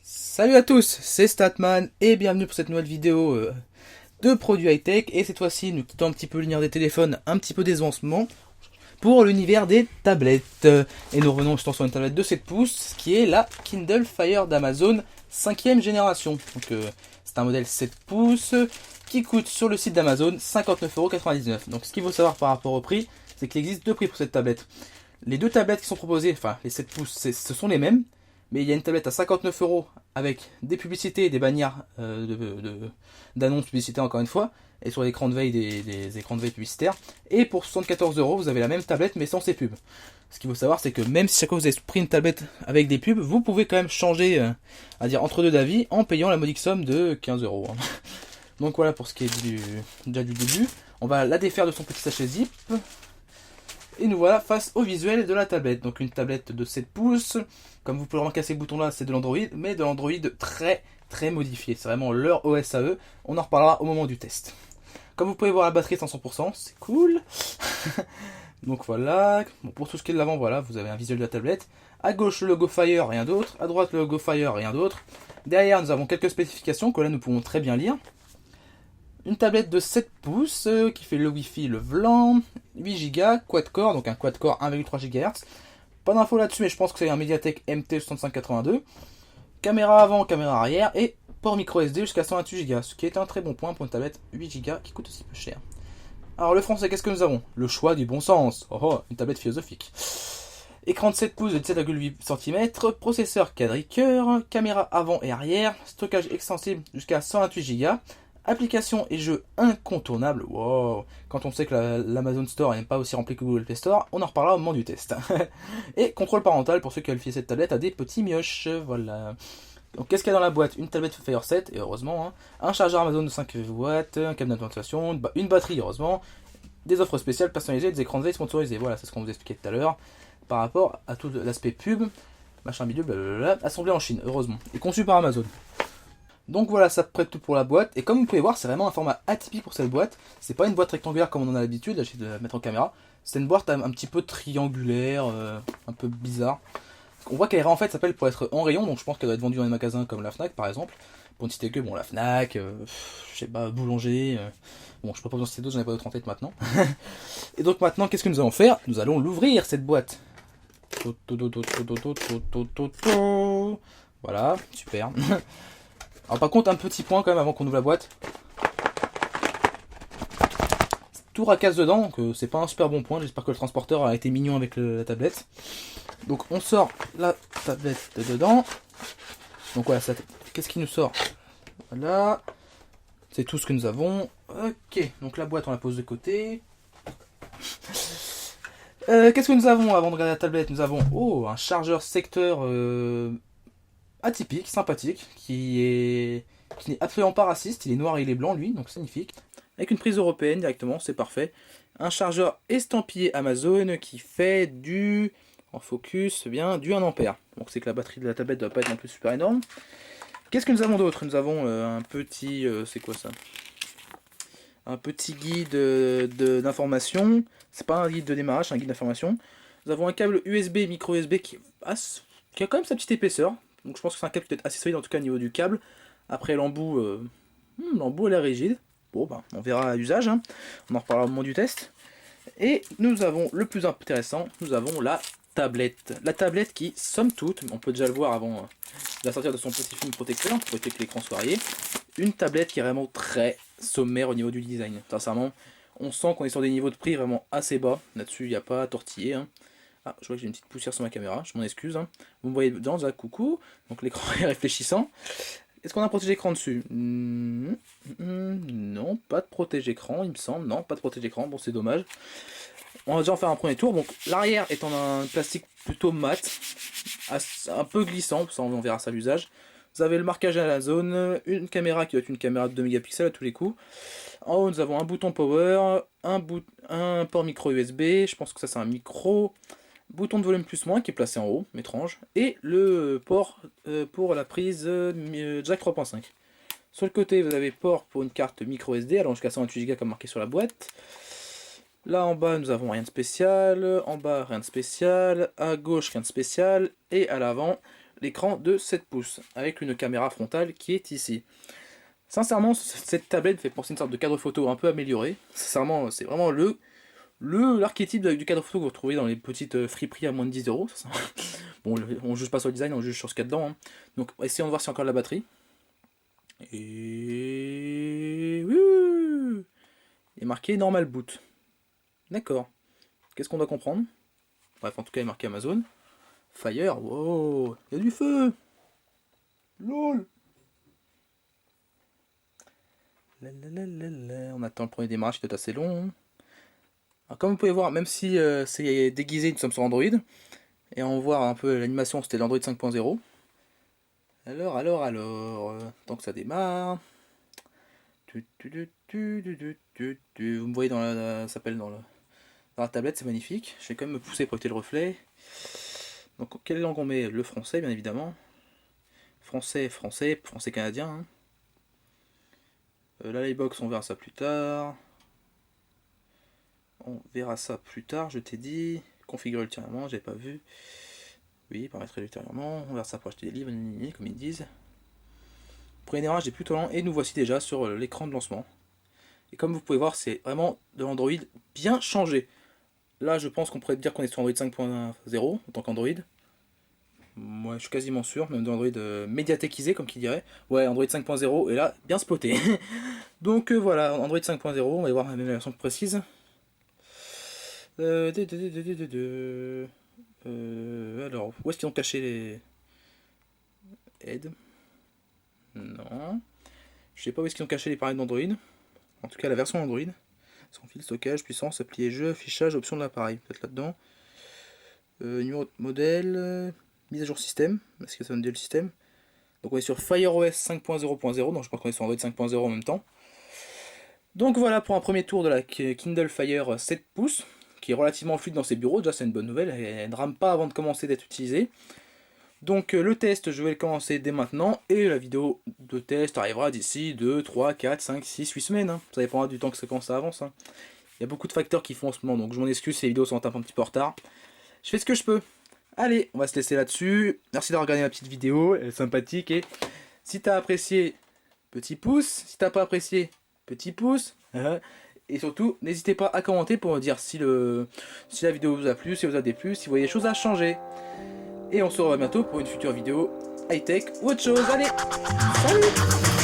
Salut à tous, c'est Statman et bienvenue pour cette nouvelle vidéo de produits high-tech. Et cette fois-ci, nous quittons un petit peu l'univers des téléphones, un petit peu décevant en ce moment, pour l'univers des tablettes. Et nous revenons justement sur une tablette de 7 pouces, qui est la Kindle Fire d'Amazon 5ème génération. Donc c'est un modèle 7 pouces qui coûte sur le site d'Amazon 59,99 €. Donc ce qu'il faut savoir par rapport au prix, c'est qu'il existe deux prix pour cette tablette. Les deux tablettes qui sont proposées, enfin les 7 pouces, ce sont les mêmes. Mais il y a une tablette à 59 € avec des publicités et des bannières d'annonces publicitaires encore une fois, et sur l'écran de veille des écrans de veille publicitaires. Et pour 74 €, vous avez la même tablette mais sans ces pubs. Ce qu'il faut savoir, c'est que même si chaque fois vous avez pris une tablette avec des pubs, vous pouvez quand même changer, à dire entre deux d'avis, en payant la modique somme de 15 €. Donc voilà pour ce qui est déjà du début. On va la défaire de son petit sachet zip. Et nous voilà face au visuel de la tablette. Donc une tablette de 7 pouces. Comme vous pouvez le remarquer à ces boutons là, c'est de l'Android, mais de l'Android très modifié. C'est vraiment leur OS à eux. On en reparlera au moment du test. Comme vous pouvez voir, la batterie est à 100%, c'est cool. Donc voilà. Bon, pour tout ce qui est de l'avant, voilà, vous avez un visuel de la tablette. À gauche, le logo Fire, rien d'autre. À droite, le logo Fire, rien d'autre. Derrière, nous avons quelques spécifications que là, nous pouvons très bien lire. Une tablette de 7 pouces qui fait le Wi-Fi, le VLAN, 8 Go, quad-core, donc un quad-core 1,3 GHz. Pas d'infos là-dessus, mais je pense que c'est un MediaTek MT6582. Caméra avant, caméra arrière et port micro SD jusqu'à 128 Go, ce qui est un très bon point pour une tablette 8 Go qui coûte aussi peu cher. Alors le français, qu'est-ce que nous avons? Le choix du bon sens. Oh, une tablette philosophique. Écran de 7 pouces de 17,8 cm, processeur quadricœur, caméra avant et arrière, stockage extensible jusqu'à 128 Go. Applications et jeux incontournables. Wow. Quand on sait que l'Amazon Store n'est pas aussi rempli que Google Play Store, on en reparlera au moment du test. Et contrôle parental pour ceux qui veulent fier cette tablette à des petits mioches. Voilà. Donc qu'est-ce qu'il y a dans la boîte? Une tablette Fire 7, et heureusement, hein. Un chargeur Amazon de 5 watts, un câble d'alimentation, une batterie, heureusement, des offres spéciales personnalisées, des écrans de veille sponsorisés. Voilà, c'est ce qu'on vous expliquait tout à l'heure. Par rapport à tout l'aspect pub, machin bidule, blablabla, assemblé en Chine, heureusement. Et conçu par Amazon. Donc voilà, ça prête tout pour la boîte. Et comme vous pouvez voir, c'est vraiment un format atypique pour cette boîte. C'est pas une boîte rectangulaire comme on en a l'habitude, là, j'essaie de la mettre en caméra. C'est une boîte un petit peu triangulaire, un peu bizarre. On voit qu'elle en fait s'appelle pour être en rayon, donc je pense qu'elle doit être vendue dans les magasins comme la Fnac par exemple. Pour ne citer que, bon, la Fnac, je sais pas, Boulanger. Bon, je peux pas vous en citer d'autres, j'en ai pas d'autres en tête maintenant. Et donc maintenant, qu'est-ce que nous allons faire? Nous allons l'ouvrir cette boîte. Voilà, super. Alors par contre, un petit point quand même avant qu'on ouvre la boîte. Tout racasse dedans, donc c'est pas un super bon point. J'espère que le transporteur a été mignon avec la tablette. Donc on sort la tablette de dedans. Donc voilà, qu'est-ce qui nous sort? Voilà. C'est tout ce que nous avons. Ok, donc la boîte on la pose de côté. Qu'est-ce que nous avons avant de regarder la tablette? Nous avons un chargeur secteur atypique, sympathique, qui n'est absolument pas raciste. Il est noir et il est blanc lui, donc c'est magnifique. Avec une prise européenne directement, c'est parfait. Un chargeur estampillé Amazon qui fait en focus, bien, du 1 ampère. Donc c'est que la batterie de la tablette doit pas être non plus super énorme. Qu'est-ce que nous avons d'autre? Nous avons un petit, c'est quoi ça? Un petit guide d'information. C'est pas un guide de démarrage, c'est un guide d'information. Nous avons un câble USB, micro USB qui a quand même sa petite épaisseur. Donc je pense que c'est un câble peut-être assez solide en tout cas au niveau du câble. Après l'embout, l'embout elle est rigide. Bon ben on verra à l'usage, hein. On en reparlera au moment du test. Et nous avons le plus intéressant, nous avons la tablette. La tablette qui, somme toute, on peut déjà le voir avant de la sortir de son petit film protecteur pour éviter que l'écran soit rayé. Une tablette qui est vraiment très sommaire au niveau du design. Sincèrement, on sent qu'on est sur des niveaux de prix vraiment assez bas. Là-dessus, il n'y a pas à tortiller, hein. Ah, je vois que j'ai une petite poussière sur ma caméra, je m'en excuse, hein. Vous me voyez dedans, coucou. Donc l'écran est réfléchissant. Est-ce qu'on a un protège-écran dessus? Non, pas de protège-écran, il me semble. Non, pas de protège-écran, bon c'est dommage. On va déjà en faire un premier tour. Donc l'arrière est en un plastique plutôt mat, un peu glissant, ça on verra ça à l'usage. Vous avez le marquage à la zone, une caméra qui doit être une caméra de 2 mégapixels à tous les coups. En haut nous avons un bouton power, un port micro USB, je pense que ça c'est un micro, bouton de volume plus moins qui est placé en haut, étrange, et le port pour la prise jack 3.5. Sur le côté vous avez port pour une carte micro SD allant jusqu'à 128 Go comme marqué sur la boîte. Là en bas nous avons rien de spécial, en bas rien de spécial, à gauche rien de spécial, et à l'avant l'écran de 7 pouces, avec une caméra frontale qui est ici. Sincèrement, cette tablette fait penser à une sorte de cadre photo un peu amélioré. Sincèrement, c'est vraiment l'archétype du cadre photo que vous retrouvez dans les petites friperies à moins de 10 euros. Bon, on juge pas sur le design, on juge sur ce qu'il y a dedans. Hein. Donc, essayons de voir si encore la batterie. Et... Il est marqué Normal Boot. D'accord. Qu'est-ce qu'on doit comprendre? Bref, en tout cas, il est marqué Amazon. Fire, wow, il y a du feu. LOL. On attend le premier démarrage qui est assez long. Alors, comme vous pouvez voir, même si c'est déguisé, nous sommes sur Android. Et on voit un peu l'animation, c'était l'Android 5.0. Alors, tant que ça démarre. Vous me voyez dans la, ça s'appelle dans la tablette, c'est magnifique. Je vais quand même me pousser pour éviter le reflet. Donc, quelle langue on met? Le français, bien évidemment. Français canadien. Hein. La Livebox, on verra ça plus tard. Je t'ai dit. Configurer ultérieurement, j'avais pas vu. Oui, paramétrer ultérieurement. On verra ça pour acheter des livres, comme ils disent. Premier démarrage est plutôt lent et nous voici déjà sur l'écran de lancement. Et comme vous pouvez voir, c'est vraiment de l'Android bien changé. Là, je pense qu'on pourrait dire qu'on est sur Android 5.0 en tant qu'Android. Moi, je suis quasiment sûr, même de Android médiatéchisé, comme qui dirait. Ouais, Android 5.0 est là, bien spoté. Donc voilà, Android 5.0, on va voir même la version précise. Alors, où est-ce qu'ils ont caché les aides? Non. Je sais pas où est-ce qu'ils ont caché les paramètres d'Android. En tout cas, la version Android. Sans fil, stockage, puissance, appli et jeu, affichage, options de l'appareil. Peut-être là-dedans. Numéro de modèle, mise à jour système. Est-ce que ça me dit le système? Donc on est sur FireOS 5.0.0. Donc je pense qu'on est sur Android 5.0 en même temps. Donc voilà pour un premier tour de la Kindle Fire 7 pouces. Qui est relativement fluide dans ses bureaux. Déjà, c'est une bonne nouvelle. Elle ne rame pas avant de commencer d'être utilisée. Donc le test, je vais le commencer dès maintenant, et la vidéo de test arrivera d'ici 2, 3, 4, 5, 6, 8 semaines. Hein. Ça dépendra du temps que ça avance. Hein. Il y a beaucoup de facteurs qui font en ce moment, donc je m'en excuse si les vidéos sont un petit peu en retard. Je fais ce que je peux. Allez, on va se laisser là-dessus. Merci d'avoir regardé ma petite vidéo, elle est sympathique. Et si t'as apprécié, petit pouce. Si t'as pas apprécié, petit pouce. Et surtout, n'hésitez pas à commenter pour me dire si la vidéo vous a plu, si vous a déplu, si vous voyez des choses à changer. Et on se revoit bientôt pour une future vidéo high-tech ou autre chose. Allez, salut!